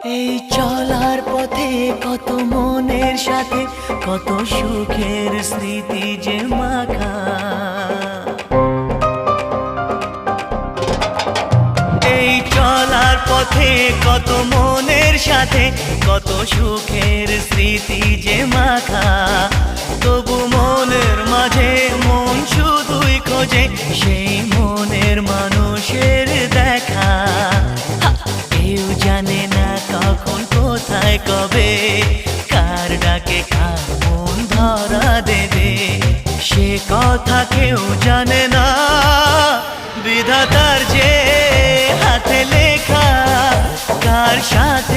এই চলার পথে কত মনের সাথে কত সুখের স্মৃতি যে মাখা। এই চলার পথে কত মনের সাথে কত সুখের স্মৃতি যে মাখা। তবু মনের মাঝে মন শুধুই খোঁজে সেই মনের মানুষের দেখা। কেউ জানে না কখন কোথায় কবে কার ডাকে কার মন ধরা দেবে, সে কথা কেউ জানে না। বিধাতার যে হাতে লেখা কার সাথে